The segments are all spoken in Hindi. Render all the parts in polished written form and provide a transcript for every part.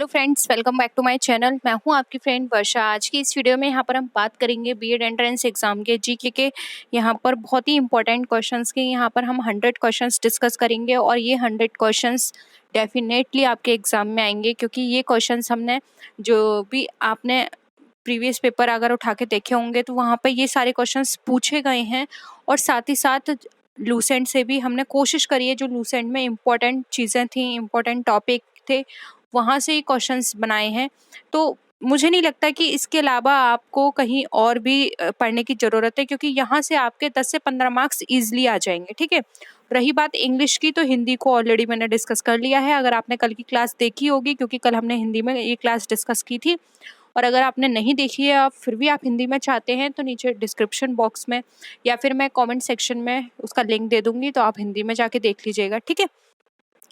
Friends, welcome back to my channel. मैं हूं आपकी फ्रेंड वर्षा। आज की इस वीडियो में यहाँ पर हम बात करेंगे बीएड एंट्रेंस एग्जाम के जीके के यहाँ पर बहुत ही इंपॉर्टेंट क्वेश्चंस के। यहाँ पर हम 100 क्वेश्चंस डिस्कस करेंगे और ये 100 क्वेश्चंस डेफिनेटली आपके एग्जाम में आएंगे, क्योंकि ये क्वेश्चंस हमने जो भी आपने प्रीवियस पेपर अगर उठा के देखे होंगे तो वहाँ पर ये सारे क्वेश्चंस पूछे गए हैं। और साथ ही साथ लूसेंट से भी हमने कोशिश करी है, जो लूसेंट में इम्पोर्टेंट चीज़ें थी, इम्पोर्टेंट टॉपिक थे, वहाँ से ही क्वेश्चंस बनाए हैं। तो मुझे नहीं लगता कि इसके अलावा आपको कहीं और भी पढ़ने की ज़रूरत है, क्योंकि यहाँ से आपके 10 से 15 मार्क्स ईजिली आ जाएंगे। ठीक है, रही बात इंग्लिश की, तो हिंदी को ऑलरेडी मैंने डिस्कस कर लिया है। अगर आपने कल की क्लास देखी होगी, क्योंकि कल हमने हिंदी में ये क्लास डिस्कस की थी, और अगर आपने नहीं देखी है आप फिर भी आप हिंदी में चाहते हैं तो नीचे डिस्क्रिप्शन बॉक्स में या फिर मैं कमेंट सेक्शन में उसका लिंक दे दूंगी, तो आप हिंदी में जाके देख लीजिएगा। ठीक है,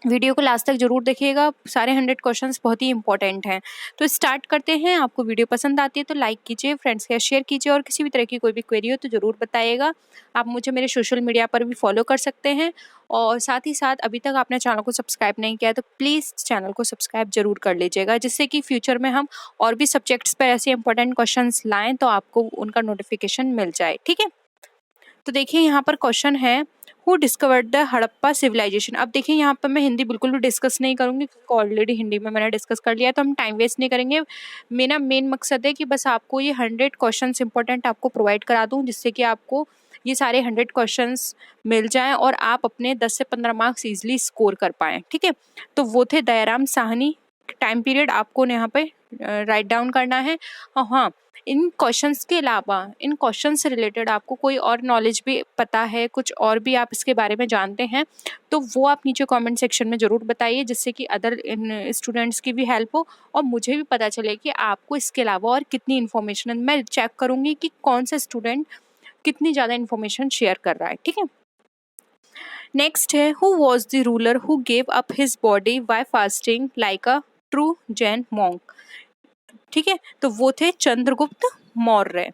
वीडियो को लास्ट तक जरूर देखिएगा, सारे 100 क्वेश्चंस बहुत ही इंपॉर्टेंट हैं। तो स्टार्ट करते हैं। आपको वीडियो पसंद आती है तो लाइक कीजिए, फ्रेंड्स के साथ शेयर कीजिए, और किसी भी तरह की कोई भी क्वेरी हो तो ज़रूर बताइएगा। आप मुझे मेरे सोशल मीडिया पर भी फॉलो कर सकते हैं, और साथ ही साथ अभी तक आपने चैनल को सब्सक्राइब नहीं किया है तो प्लीज़ चैनल को सब्सक्राइब जरूर कर लीजिएगा, जिससे कि फ्यूचर में हम और भी सब्जेक्ट्स पर ऐसे इंपॉर्टेंट क्वेश्चन लाएँ तो आपको उनका नोटिफिकेशन मिल जाए। ठीक है, तो देखिए यहाँ पर क्वेश्चन है, who discovered the Harappa civilisation. अब देखिए यहाँ पर मैं हिंदी बिल्कुल भी डिस्कस नहीं करूँगी, क्योंकि ऑलरेडी हिंदी में मैंने डिस्कस कर लिया है, तो हम टाइम वेस्ट नहीं करेंगे। मेरा मेन मकसद है कि बस आपको ये 100 क्वेश्चन इंपॉर्टेंट आपको प्रोवाइड करा दूँ, जिससे कि आपको ये सारे 100 क्वेश्चंस मिल जाएं और आप अपने 10 से 15 मार्क्स ईजिली स्कोर कर पाएँ। ठीक है, तो वो थे दयाराम साहनी। टाइम पीरियड आपको यहाँ पे राइट डाउन करना है। हाँ, इन क्वेश्चंस के अलावा, इन क्वेश्चन से रिलेटेड आपको कोई और नॉलेज भी पता है, कुछ और भी आप इसके बारे में जानते हैं, तो वो आप नीचे कमेंट सेक्शन में ज़रूर बताइए, जिससे कि अदर स्टूडेंट्स की भी हेल्प हो और मुझे भी पता चले कि आपको इसके अलावा और कितनी इन्फॉर्मेशन। मैं चेक करूँगी कि कौन सा स्टूडेंट कितनी ज़्यादा इन्फॉर्मेशन शेयर कर रहा है। ठीक है, नेक्स्ट है, who was the ruler who gave up his body by fasting like a true Jain monk. ठीक है, तो वो थे चंद्रगुप्त मौर्य।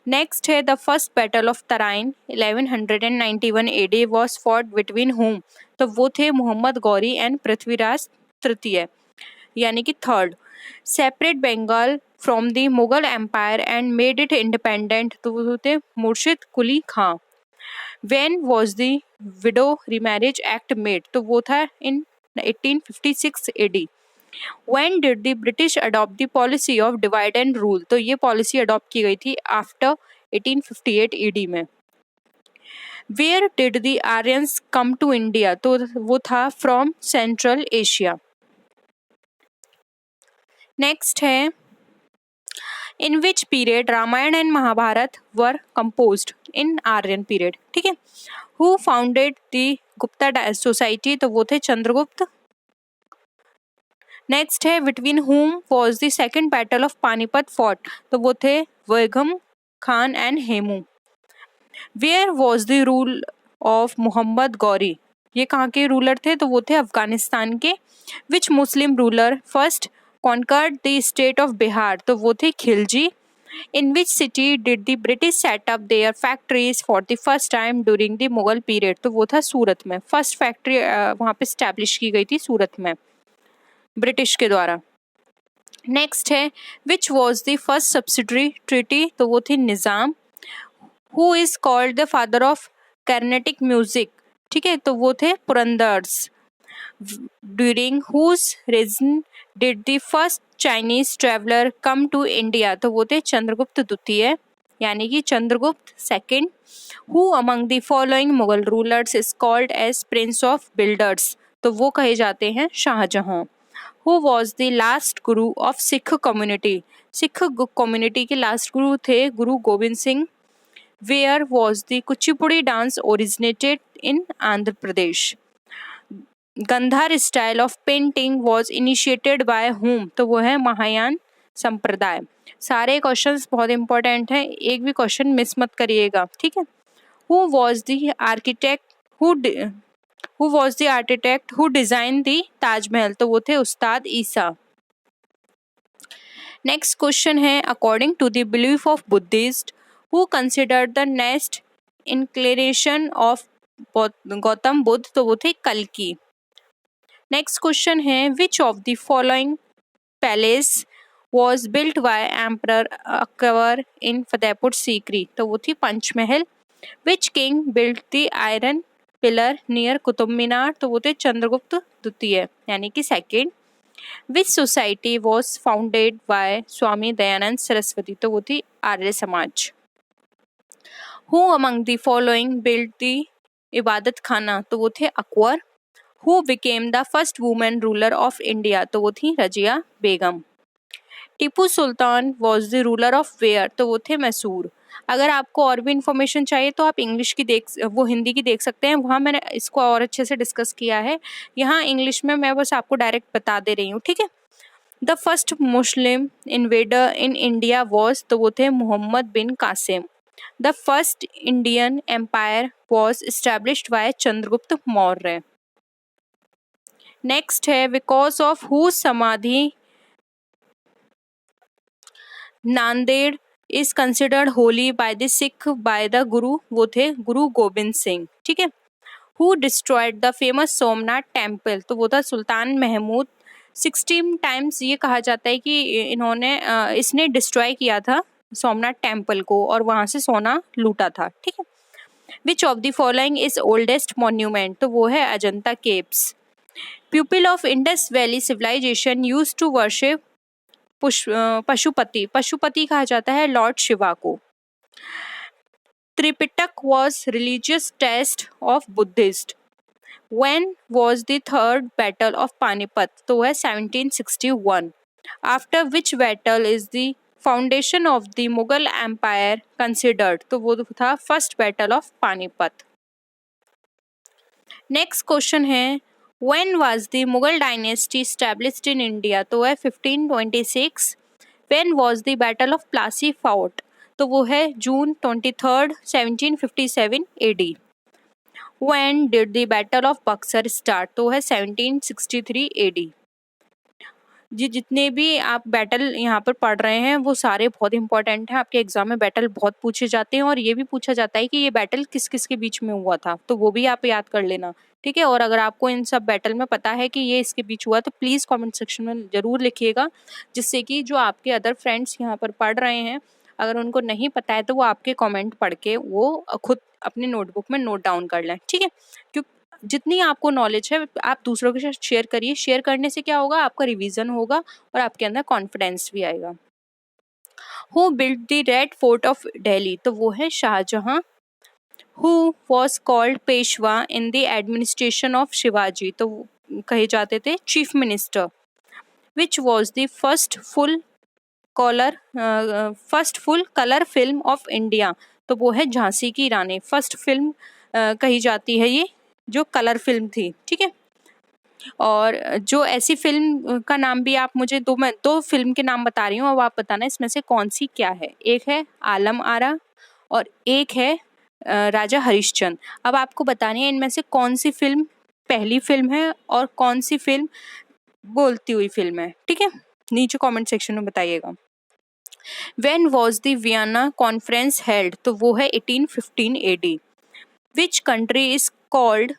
नेक्स्ट है, the first battle of Tarain 1191 AD was fought between whom. तो वो थे मोहम्मद गौरी एंड पृथ्वीराज तृतीय, यानी कि third. Separate Bengal from the Mughal empire and made it independent. तो वो थे Murshid Quli Khan. When was the widow remarriage act made. तो वो था in 1856 AD. When did the British adopt the policy of divide and rule? तो ये पॉलिसी अडॉप्ट की गई थी आफ्टर 1858 ईडी में। Where did the Aryans come to India? तो वो था फ्रॉम सेंट्रल एशिया। नेक्स्ट है, in which period Ramayana and Mahabharata were composed. In Aryan period. ठीक है, who founded the Gupta society. तो वो थे चंद्रगुप्त। नेक्स्ट है, between whom was the second battle of Panipat fought. तो वो थे Begum Khan and Hemu. Where was the rule of Mohammad Ghori. ये कहाँ के रूलर थे? तो वो थे अफगानिस्तान के। Which Muslim ruler first conquered the state of Bihar. तो वो थे Khilji. In which city did the British set up their factories for the first time during the Mughal period. तो वो था सूरत में। फर्स्ट फैक्ट्री वहाँ पे स्टैब्लिश की गई थी सूरत में ब्रिटिश के द्वारा। नेक्स्ट है, which was the first subsidiary treaty. तो वो थे Nizam. Who is called the father of Carnatic music. ठीक है, तो वो थे पुरंदर्स। During whose reign did the first Chinese traveller come to India. तो वो थे चंद्रगुप्त द्वितीय, यानी कि Chandragupta second. Who among the following Mughal rulers is called as prince of builders. तो वो कहे जाते हैं Shahjahan. Who was the last guru of Sikh community? Sikh community के लास्ट गुरु थे Guru Gobind Singh. Where was the Kuchipudi dance originated in Andhra Pradesh? Gandhara style of painting was initiated by whom? तो वो है महायान संप्रदाय। सारे क्वेश्चंस बहुत इंपॉर्टेंट हैं, एक भी क्वेश्चन मिस मत करिएगा। ठीक है, Who was the architect Who was the architect who designed the Taj Mahal? तो वो थे उस्ताद ईसा। नेक्स्ट क्वेश्चन है, according to the belief of Buddhist who considered the next inclination of Gautam Buddha. तो वो थे कल्कि। नेक्स्ट क्वेश्चन है, which of the following palace was built by emperor Akbar in Fatehpur Sikri, तो वो थी Panchmahal. Which king built the iron pillar near Qutub Minar, तो वो थे चंद्रगुप्त द्वितीय यानी कि second. Which society was founded by Swami Dayanand Saraswati, तो वो थी Arya Samaj. Who among the following built the Ibadat Khana, तो वो थे Akbar. Who became the first women ruler of India, तो वो थी Razia Begum. Tipu Sultan was the ruler of where, तो वो थे मैसूर। अगर आपको और भी इंफॉर्मेशन चाहिए तो आप इंग्लिश की वो हिंदी की देख सकते हैं, वहाँ मैंने इसको और अच्छे से डिस्कस किया है। यहाँ इंग्लिश में मैं बस आपको डायरेक्ट बता दे रही हूँ, ठीक है। The first Muslim invader in India was, तो वो थे Mohammad bin Qasim. The first Indian empire was established by Chandragupta Maurya. Next है because of who samadhi Nanded is considered holy by the Sikh by the guru, वो थे गुरु गोबिंद सिंह, ठीक है। Who destroyed the famous Somnath temple, तो वो था सुल्तान महमूद। 16 टाइम्स ये कहा जाता है कि इसने डिस्ट्रॉय किया था सोमनाथ टेम्पल को और वहां से सोना लूटा था, ठीक है। Which of the following is oldest monument, तो वो है Ajanta caves. People of Indus valley civilisation used to worship Pashupati कहा जाता है लॉर्ड शिवा को। Tripitaka was religious test of Buddhist. When was the third battle of Panipat, तो वह 1761। After which battle is the foundation of the Mughal empire considered, तो वो था first battle of Panipat. Next question है When was the Mughal dynasty established in India, तो है 1526। When was the Battle of Plassey fought, तो वो है June 23rd 1757 AD। When did the Battle of Buxar start, तो है 1763 AD। जितने भी आप बैटल यहाँ पर पढ़ रहे हैं वो सारे बहुत इंपॉर्टेंट हैं, आपके एग्जाम में बैटल बहुत पूछे जाते हैं और ये भी पूछा जाता है कि ये बैटल किस किस के बीच में हुआ था, तो वो भी आप याद कर लेना, ठीक है। और अगर आपको इन सब बैटल में पता है कि ये इसके बीच हुआ तो प्लीज़ कमेंट सेक्शन में ज़रूर लिखिएगा, जिससे कि जो आपके अदर फ्रेंड्स यहाँ पर पढ़ रहे हैं अगर उनको नहीं पता है तो वो आपके कमेंट पढ़ के वो खुद अपने नोटबुक में नोट डाउन कर लें, ठीक है। क्योंकि जितनी आपको नॉलेज है आप दूसरों के साथ शेयर करिए, शेयर करने से क्या होगा, आपका रिवीजन होगा और आपके अंदर कॉन्फिडेंस भी आएगा। Who built the red fort of Delhi, तो वो है Shahjahan. Who was called Peshwa in the administration of Shivaji, तो कहे जाते थे chief minister. Which was the first full colour film of India, तो वो है झांसी की रानी। फर्स्ट फिल्म कही जाती है ये जो कलर फिल्म थी, ठीक है। और जो ऐसी फिल्म का नाम भी आप मुझे मैं दो फिल्म के नाम बता रही हूँ, अब आप बताना इसमें से कौन सी क्या है। एक है आलम आरा और एक है राजा हरिश्चंद्र। अब आपको बतानी है इनमें से कौन सी फिल्म पहली फिल्म है और कौन सी फिल्म बोलती हुई फिल्म है, ठीक है। नीचे कमेंट सेक्शन में बताइएगा। When was the Vienna Conference held, तो वो है 1815 AD। Which country is called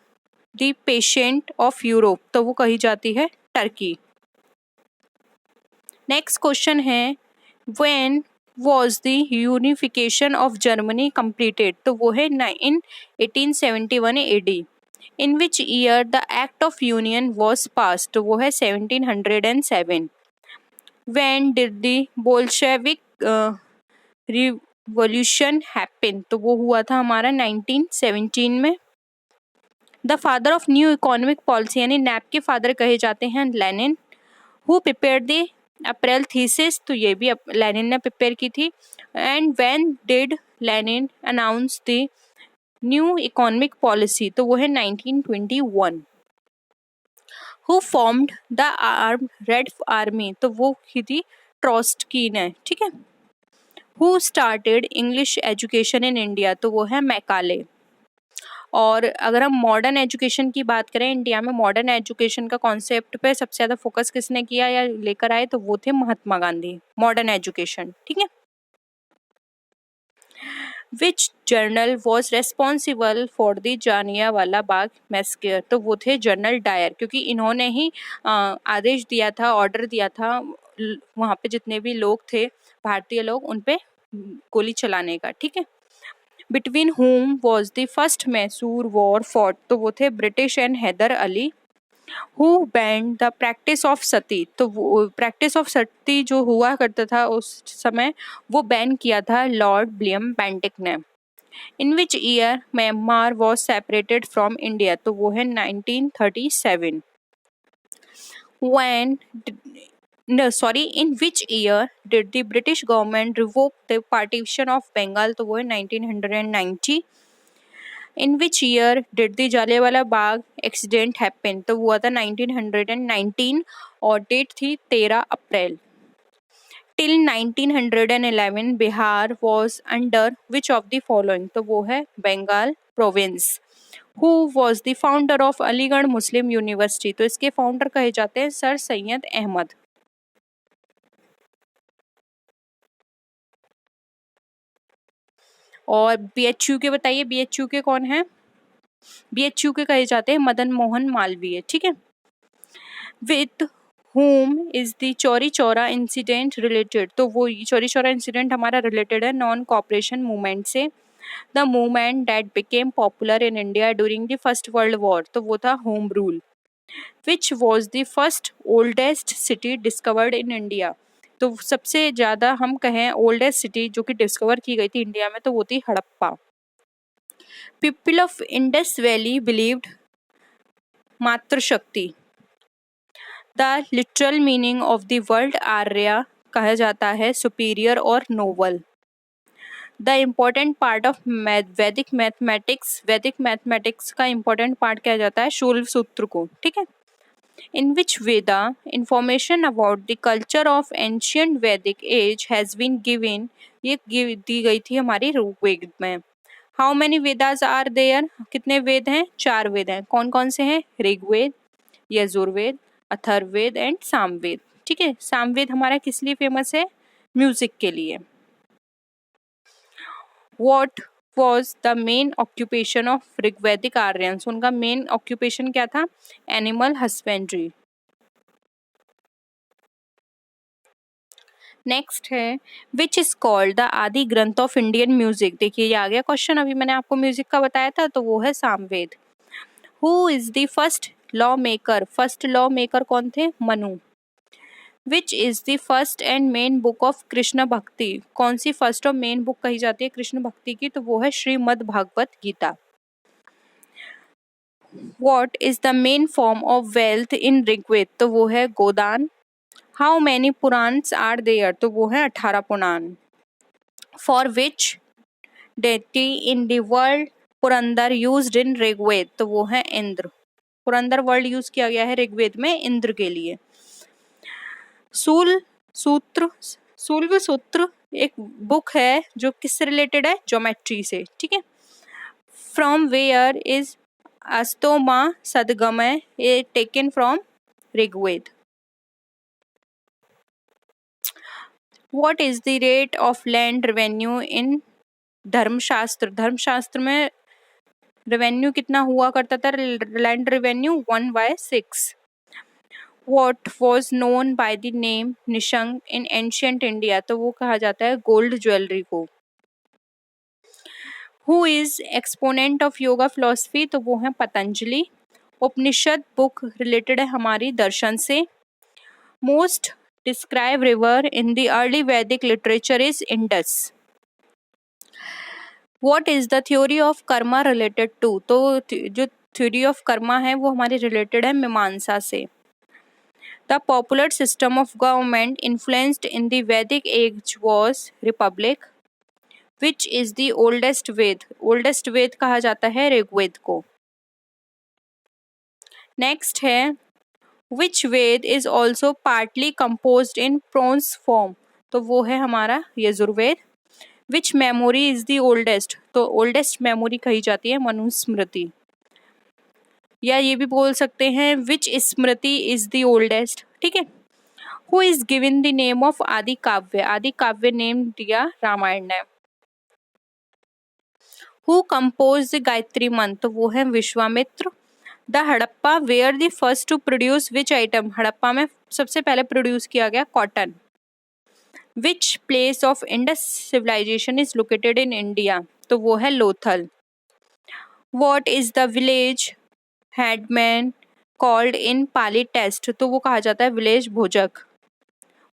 the patient of Europe, तो वो कही जाती है टर्की। नेक्स्ट क्वेश्चन है When was the unification of Germany completed, तो वो है in 1871 AD। In which year the Act of Union was passed, तो वो है 1707। When did the Bolshevik revolution happen, तो वो हुआ था हमारा 1917 में। The father of new economic policy यानी नैप के फादर कहे जाते हैं Lenin. Who prepared the April thesis, तो ये भी लेनिन ने प्रिपेयर की थी। And when did Lenin announce the new economic policy, तो वो है 1921। Who formed the armed red army, तो वो थी ट्रॉट्स्की ने, ठीक है। Who started English education in India, तो वो है मैकाले। और अगर हम मॉडर्न एजुकेशन की बात करें, इंडिया में मॉडर्न एजुकेशन का कॉन्सेप्ट पे सबसे ज़्यादा फोकस किसने किया या लेकर आए, तो वो थे महात्मा गांधी। मॉडर्न एजुकेशन, ठीक है। Which general was responsible for the Jallianwala Bagh massacre, तो वो थे जनरल डायर, क्योंकि इन्होंने ही आदेश दिया था, ऑर्डर दिया था वहाँ पे जितने भी लोग थे भारतीय लोग उन पे गोली चलाने का। ठीक है। Between whom was the first Mysore war fought, तो वो थे British and Hyder Ali. Who banned the practice of sati, तो वो प्रैक्टिस ऑफ सती जो हुआ करता था उस समय वो बैन किया था लॉर्ड विलियम बेंटिक ने। In which year Myanmar was separated from India, तो वो है 1937। When no sorry in which year did the British government revoke the partition of Bengal, तो वो है 1990। In which year did the Jallianwala Bagh accident happen, तो हुआ था 1919 और डेट थी 13 अप्रैल। Till 1911 Bihar was under which of the following, तो वो है Bengal province. Who was the founder of Aligarh Muslim university, तो इसके फाउंडर कहे जाते हैं सर सैयद अहमद। और बीएचयू के बताइए, बीएचयू के कौन है? बीएचयू के कहे जाते हैं मदन मोहन मालवीय। ठीक है। With whom is the Chauri Chaura incident related, तो वो चौरी चौरा इंसिडेंट हमारा रिलेटेड है नॉन कॉपरेशन मूवमेंट से। The movement that became popular in India during the first world war, तो वो था home rule. Which was the first oldest city discovered in India, तो सबसे ज्यादा हम कहें ओल्डेस्ट सिटी जो कि डिस्कवर की गई थी इंडिया में तो वो थी Harappa. People of Indus valley believed Matrishakti, the literal meaning of the word Arya कहा जाता है सुपीरियर और noble. The important part of Vedic mathematics, Vedic mathematics का इम्पॉर्टेंट पार्ट क्या जाता है शूल सूत्र को। ठीक है। In which Veda information about the culture of ancient Vedic age has been given, ये दी गई थी हमारी ऋग्वेद में। How many Vedas are there, कितने वेद हैं? 4 वेद हैं। कौन कौन से हैं? ऋग्वेद, यजुर्वेद, अथर्ववेद एंड सामवेद। ठीक है। सामवेद हमारा किस लिए फेमस है? म्यूजिक के लिए। What was the main occupation of Rigvedic Aryans, उनका मेन ऑक्यूपेशन क्या था? Animal husbandry. नेक्स्ट है विच इज कॉल्ड द आदि ग्रंथ ऑफ इंडियन म्यूजिक। देखिए ये आ गया क्वेश्चन, अभी मैंने आपको म्यूजिक का बताया था तो वो है Samaveda. Who is the first law maker, first law maker कौन थे? Manu. Which is the first and main book of Krishna भक्ति, कौन सी फर्स्ट और मेन बुक कही जाती है कृष्ण भक्ति की? तो वो है Shrimad Bhagavat Gita. What is the main form of wealth in Rigveda, तो वो है Godan. How many Puranas are there, तो वो है 18 पुराण। For which deity in the world Purandar used in Rigveda, तो वो है इंद्र। पुरंदर वर्ड यूज किया गया है ऋग्वेद में इंद्र के लिए। शूल्व सूत्र एक बुक है जो किससे रिलेटेड है? ज्योमेट्री से। ठीक है। फ्रॉम वेयर इज अस्तोमा सदगमय, ये taken from Rigveda. What is the rate of land revenue in Dharmashastra, Dharmashastra में रेवेन्यू कितना हुआ करता था? Land revenue 1/6। What was known by the name Nishank in ancient India, तो वो कहा जाता है गोल्ड ज्वेलरी को। Who is exponent of yoga philosophy, तो वो है पतंजलि। उपनिषद बुक रिलेटेड है हमारी दर्शन से। Most described river in the early Vedic literature is Indus. What is the theory of karma related to, तो जो theory of karma है वो हमारी रिलेटेड है मीमांसा से। The popular system of government influenced in the Vedic age was Republic. Which is the oldest Ved? Oldest Ved कहा जाता है ऋग्वेद को। Next है Which Ved is also partly composed in prose form? तो वो है हमारा Yajurveda. Which memory is the oldest? तो oldest memory कही जाती है मनुस्मृति, या ये भी बोल सकते हैं विच स्मृति इज द ओल्डेस्ट। ठीक है। Who is given the name of आदि काव्य, आदि काव्य नेम दिया रामायण ने। हु कंपोज द गायत्री मंत्र, तो वो है Vishwamitra. The Harappa were the first to produce which item, Harappa में सबसे पहले प्रोड्यूस किया गया cotton? Which place of Indus civilisation is located in India? तो वो है Lothal. What is the village headman called in Pali test? तो वो कहा जाता है village Bhojak.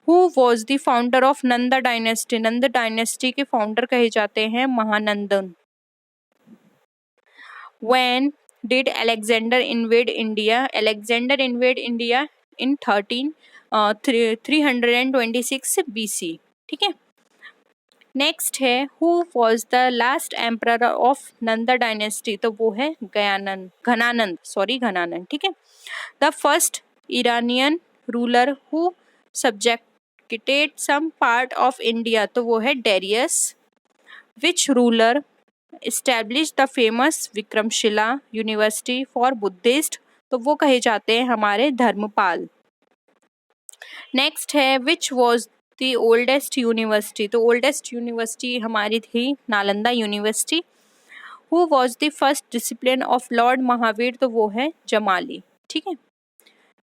Who was the founder of Nanda dynasty? Nanda dynasty के फाउंडर कहे जाते हैं महानंदन। When did Alexander invade India? Alexander invade India in 326 BC। ठीक है। नेक्स्ट है who was the last emperor of Nanda dynasty? तो वो है घनानंद। ठीक है। The first Iranian ruler who subjected some part of India? तो वो है Darius. Which ruler establish the famous Vikramshila university for Buddhist? तो वो कहे जाते हैं हमारे धर्मपाल। नेक्स्ट है which was the oldest university? तो ओल्डेस्ट यूनिवर्सिटी हमारी थी Nalanda university. Who was the first disciple of lord Mahavir? तो वो है जमाली। ठीक है।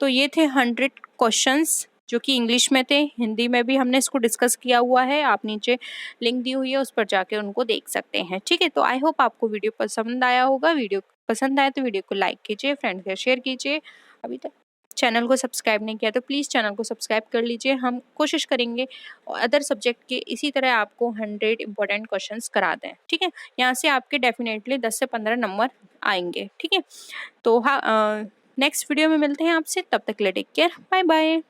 तो ये थे 100 क्वेश्चंस जो कि इंग्लिश में थे, हिंदी में भी हमने इसको डिस्कस किया हुआ है, आप नीचे लिंक दी हुई है उस पर जाके उनको देख सकते हैं। ठीक है। तो आई होप आपको वीडियो पसंद आया होगा। वीडियो पसंद आया तो वीडियो को लाइक कीजिए, फ्रेंड्स के शेयर कीजिए। अभी तक चैनल को सब्सक्राइब नहीं किया तो प्लीज़ चैनल को सब्सक्राइब कर लीजिए। हम कोशिश करेंगे अदर सब्जेक्ट के इसी तरह आपको 100 इंपॉर्टेंट क्वेश्चंस करा दें। ठीक है। यहाँ से आपके डेफिनेटली 10 से 15 नंबर आएंगे। ठीक है। तो हाँ, नेक्स्ट वीडियो में मिलते हैं आपसे, तब तक के लिए टेक केयर, बाय बाय।